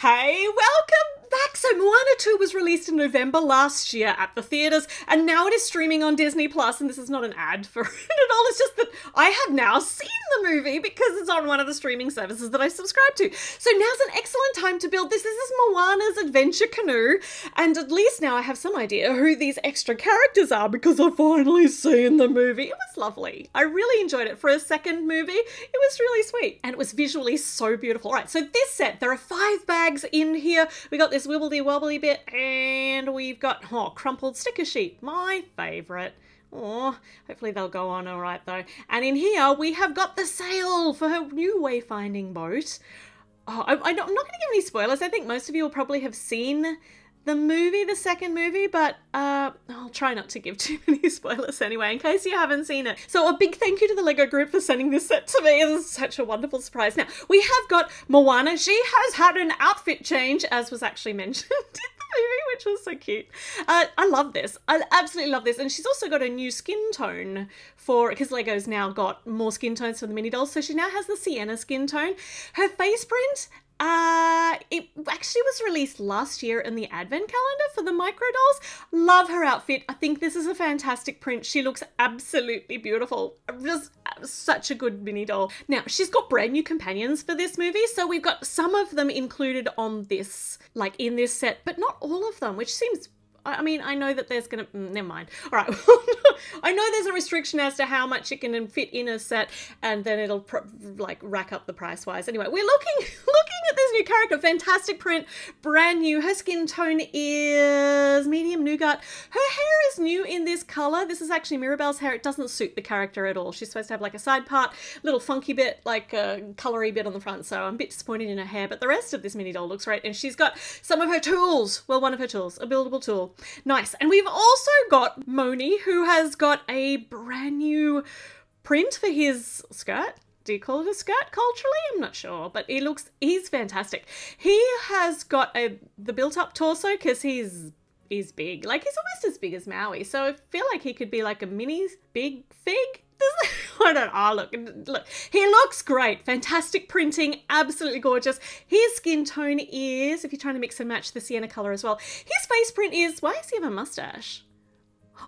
Hey, welcome back. So Moana 2 was released in November last year at the theatres, and now it is streaming on Disney Plus. And this is not an ad for it at all. It's just that I have now seen the movie because it's on one of the streaming services that I subscribe to. So now's an excellent time to build this. This is Moana's adventure canoe, and at least now I have some idea who these extra characters are because I've finally seen the movie. It was lovely. I really enjoyed it. For a second movie, it was really sweet, and it was visually so beautiful. All right, so this set, there are 5 bags in here. We got this wibbly wobbly bit, and we've got crumpled sticker sheet, my favourite. Oh, hopefully they'll go on all right though. And in here we have got the sail for her new wayfinding boat. I'm not going to give any spoilers. I think most of you will probably have seen the movie, the second movie, but I'll try not to give too many spoilers anyway, in case you haven't seen it. So a big thank you to the Lego group for sending this set to me. It was such a wonderful surprise. Now, we have got Moana. She has had an outfit change, as was actually mentioned in the movie, which was so cute. I love this. I absolutely love this. And she's also got a new skin tone because Lego's now got more skin tones for the mini dolls. So she now has the sienna skin tone. Her face print, it actually was released last year in the advent calendar for the micro dolls. Love her outfit. I think this is a fantastic print. She looks absolutely beautiful. Just such a good mini doll. Now, she's got brand new companions for this movie. So we've got some of them included on this, like in this set, but not all of them, which seems... I mean, I know that there's going to... Never mind. All right. I know there's a restriction as to how much it can fit in a set, and then it'll rack up the price-wise. Anyway, we're looking at this new character. Fantastic print. Brand new. Her skin tone is medium nougat. Her hair is new in this color. This is actually Mirabelle's hair. It doesn't suit the character at all. She's supposed to have like a side part, little funky bit, like a colory bit on the front. So I'm a bit disappointed in her hair, but the rest of this mini doll looks great. And she's got some of her tools. Well, one of her tools. A buildable tool. Nice. And we've also got Moni, who has got a brand new print for his skirt. Do you call it a skirt culturally? I'm not sure, but he's fantastic. He has got the built-up torso because he's big. Like, he's almost as big as Maui. So I feel like he could be like a mini big fig. I don't know. Look, he looks great. Fantastic printing, absolutely gorgeous. His skin tone is, if you're trying to mix and match the sienna color as well, his face print is, why does he have a mustache?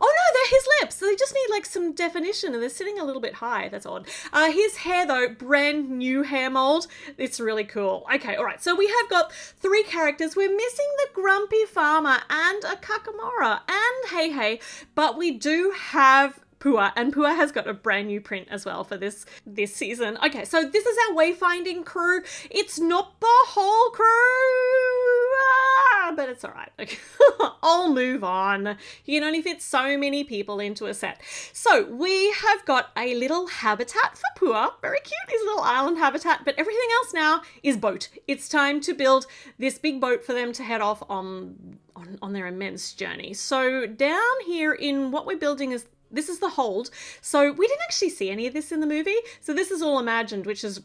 Oh no, they're his lips. They just need like some definition, and they're sitting a little bit high. That's odd. His hair though, brand new hair mold. It's really cool. Okay, all right. So we have got 3 characters. We're missing the grumpy farmer and a Kakamora and Hey Hey, but we do have Pua, and Pua has got a brand new print as well for this season. Okay, so this is our wayfinding crew. It's not the whole crew, but it's all right. Okay. I'll move on. You can only fit so many people into a set. So we have got a little habitat for Pua. Very cute, his little island habitat, but everything else now is boat. It's time to build this big boat for them to head off on their immense journey. So down here in what we're building this is the hold. So we didn't actually see any of this in the movie. So this is all imagined, which is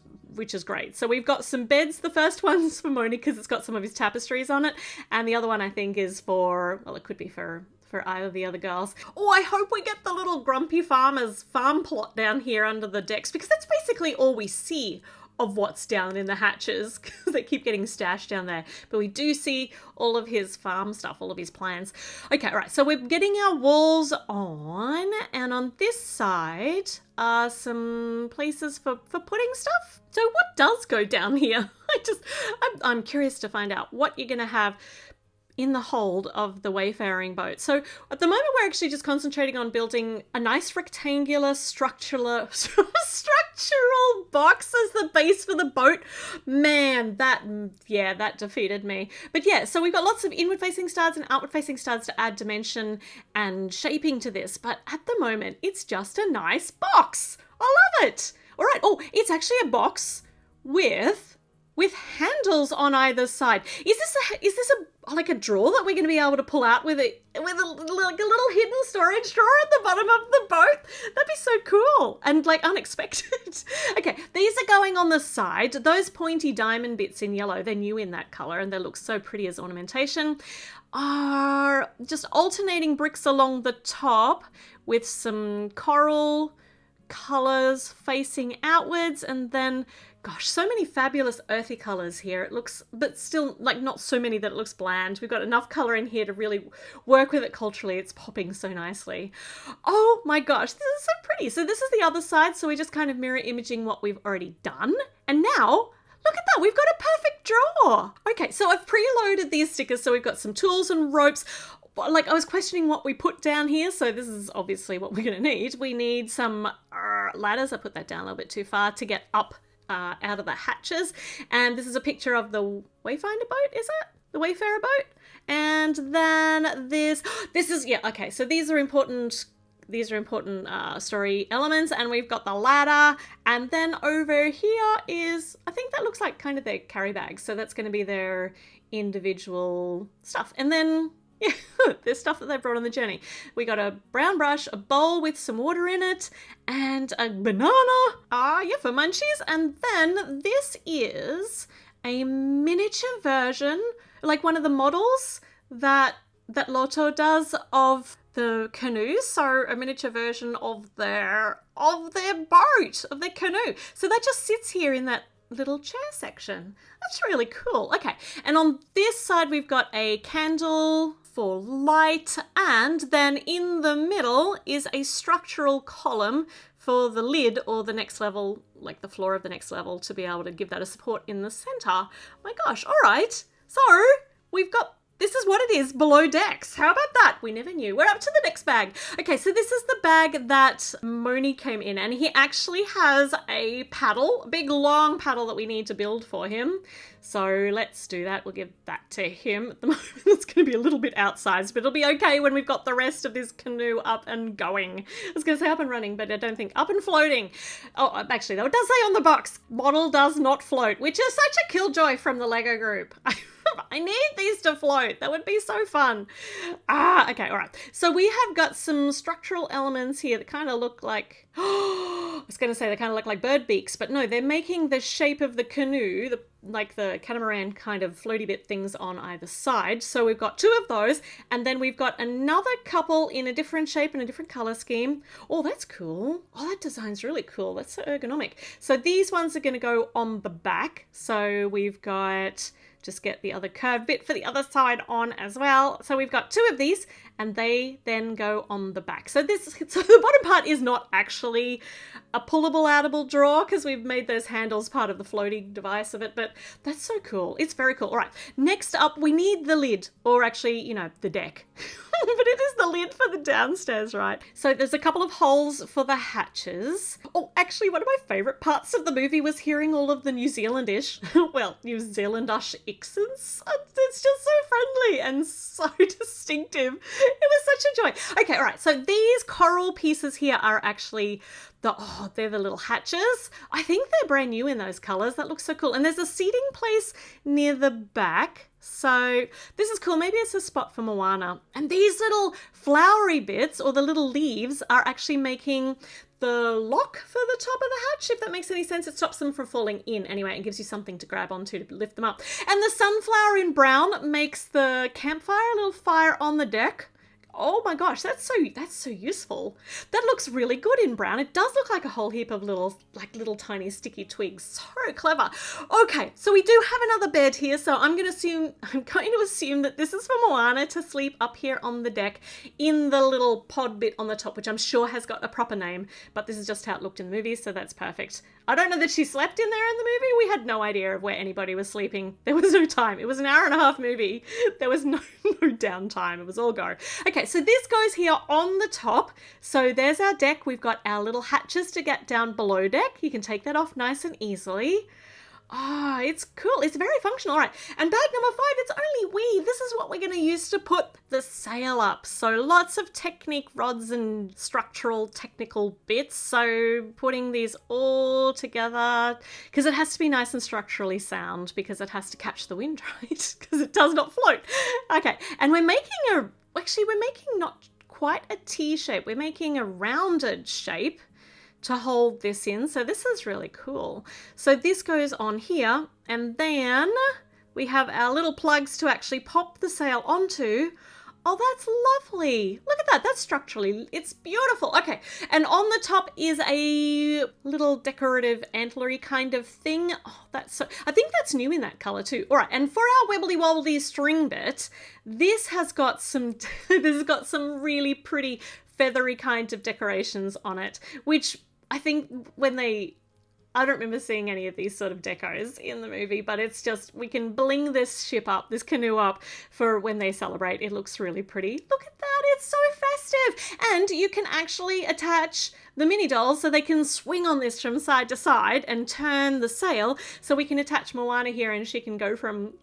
great. So we've got some beds. The first one's for Moni because it's got some of his tapestries on it. And the other one I think is for, well, it could be for either of the other girls. Oh, I hope we get the little grumpy farmer's farm plot down here under the decks, because that's basically all we see of what's down in the hatches, because they keep getting stashed down there. But we do see all of his farm stuff, all of his plans. Okay, all right, so we're getting our walls on, and on this side are some places for putting stuff. So what does go down here? I'm curious to find out what you're gonna have in the hold of the wayfaring boat. So at the moment we're actually just concentrating on building a nice rectangular structural box as the base for the boat. Man, that defeated me. But yeah, so we've got lots of inward facing studs and outward facing studs to add dimension and shaping to this. But at the moment it's just a nice box. I love it. All right. Oh, it's actually a box with handles on either side. Is this a drawer that we're going to be able to pull out with a little hidden storage drawer at the bottom of the boat? That'd be so cool and like unexpected. Okay, these are going on the side. Those pointy diamond bits in yellow, they're new in that color and they look so pretty as ornamentation. Are just alternating bricks along the top with some coral colors facing outwards, and then Gosh, so many fabulous earthy colors here. It looks, but still like not so many that it looks bland. We've got enough color in here to really work with it culturally. It's popping so nicely. Oh my gosh, this is so pretty. So this is the other side. So we're just kind of mirror imaging what we've already done. And now, look at that, we've got a perfect draw. Okay, so I've preloaded these stickers. So we've got some tools and ropes. Like, I was questioning what we put down here, so this is obviously what we're going to need. We need some ladders. I put that down a little bit too far to get up out of the hatches. And this is a picture of the wayfinder boat, is it? The wayfarer boat? And then this is, yeah, okay, so these are important story elements, and we've got the ladder, and then over here is, I think that looks like kind of their carry bags, so that's going to be their individual stuff. And then, yeah, there's stuff that they brought on the journey. We got a brown brush, a bowl with some water in it, and a banana, yeah, for munchies. And then this is a miniature version, like one of the models that Lotto does of the canoe. So a miniature version of their boat, of their canoe. So that just sits here in that little chair section. That's really cool. Okay, and on this side we've got a candle for light, and then in the middle is a structural column for the lid, or the next level, like the floor of the next level, to be able to give that a support in the center. My gosh, all right. So we've got, this is what it is below decks. How about that? We never knew. We're up to the next bag. Okay, so this is the bag that Moni came in, and he actually has a paddle, a big long paddle that we need to build for him. So let's do that. We'll give that to him. At the moment, it's going to be a little bit outsized, but it'll be okay when we've got the rest of this canoe up and going. I was going to say up and running, but I don't think up and floating. Oh, actually, though, it does say on the box, model does not float, which is such a killjoy from the Lego group. I need these to float. That would be so fun. Okay, all right. So we have got some structural elements here that kind of look like, I was going to say they kind of look like bird beaks, but no, they're making the shape of the canoe, like the catamaran kind of floaty bit things on either side. So we've got two of those, and then we've got another couple in a different shape and a different color scheme. Oh, that's cool. Oh, that design's really cool. That's so ergonomic. So these ones are going to go on the back. So we've got, just get the other curved bit for the other side on as well. So we've got two of these, and they then go on the back. So the bottom part is not actually a pullable outable drawer, because we've made those handles part of the floating device of it, but that's so cool. It's very cool. All right, next up we need the lid, or actually, you know, the deck. But it is the lid for the downstairs, right? So there's a couple of holes for the hatches. Oh, actually, one of my favourite parts of the movie was hearing all of the New Zealandish, well, New Zealandish accents. It's just so friendly and so distinctive. It was such a joy. Okay, all right, so these coral pieces here are actually they're the little hatches. I think they're brand new in those colours. That looks so cool. And there's a seating place near the back. So this is cool. Maybe it's a spot for Moana. And these little flowery bits, or the little leaves, are actually making the lock for the top of the hatch, if that makes any sense. It stops them from falling in anyway, and gives you something to grab onto to lift them up. And the sunflower in brown makes the campfire, a little fire on the deck. Oh my gosh, that's so useful. That looks really good in brown. It does look like a whole heap of little tiny sticky twigs. So clever. Okay, so we do have another bed here, so I'm going to assume that this is for Moana to sleep up here on the deck in the little pod bit on the top, which I'm sure has got a proper name, but this is just how it looked in the movie, so that's perfect. I don't know that she slept in there in the movie. We had no idea of where anybody was sleeping. There was no time. It was an hour-and-a-half movie. There was no downtime. It was all go. Okay, so this goes here on the top. So there's our deck. We've got our little hatches to get down below deck. You can take that off nice and easily. Ah, it's cool. It's very functional. All right. And bag number 5, it's only weave. This is what we're going to use to put the sail up. So lots of technique rods and structural technical bits. So putting these all together, because it has to be nice and structurally sound, because it has to catch the wind, right? Because it does not float. Okay. And we're making not quite a T shape. We're making a rounded shape to hold this in. So this is really cool. So this goes on here, and then we have our little plugs to actually pop the sail onto. Oh, that's lovely. Look at that. That's structurally, it's beautiful. Okay. And on the top is a little decorative antlery kind of thing. Oh, that's so, I think that's new in that color too. All right. And for our wibbly wobbly string bit, this has got some, this has got some really pretty feathery kind of decorations on it, which I think I don't remember seeing any of these sort of decos in the movie, but it's just, we can bling this ship up, this canoe up for when they celebrate. It looks really pretty. Look at that, it's so festive. And you can actually attach the mini dolls so they can swing on this from side to side and turn the sail, so we can attach Moana here and she can go from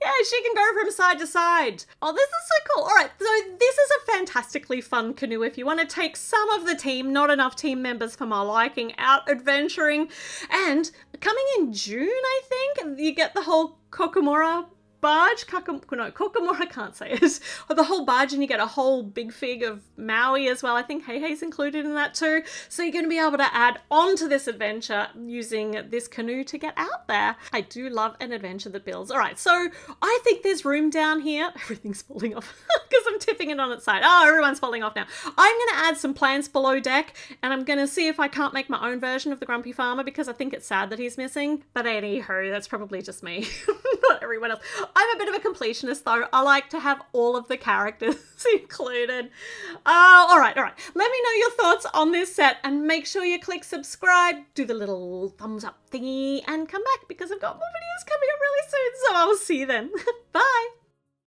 side to side. Oh, this is so cool. All right, so this is a fantastically fun canoe if you want to take some of the team, not enough team members for my liking, out adventuring. And coming in June, I think, you get the whole Kokomora barge, Kokomora, I can't say it, the whole barge, and you get a whole big fig of Maui as well. I think Hei Hei's included in that too. So you're going to be able to add on to this adventure using this canoe to get out there. I do love an adventure that builds. All right, so I think there's room down here. Everything's falling off because I'm tipping it on its side. Oh, everyone's falling off now. I'm going to add some plants below deck, and I'm going to see if I can't make my own version of the Grumpy Farmer, because I think it's sad that he's missing. But anywho, that's probably just me, not everyone else. I'm a bit of a completionist though. I like to have all of the characters included. All right. Let me know your thoughts on this set, and make sure you click subscribe, do the little thumbs up thingy, and come back because I've got more videos coming up really soon. So I'll see you then. Bye.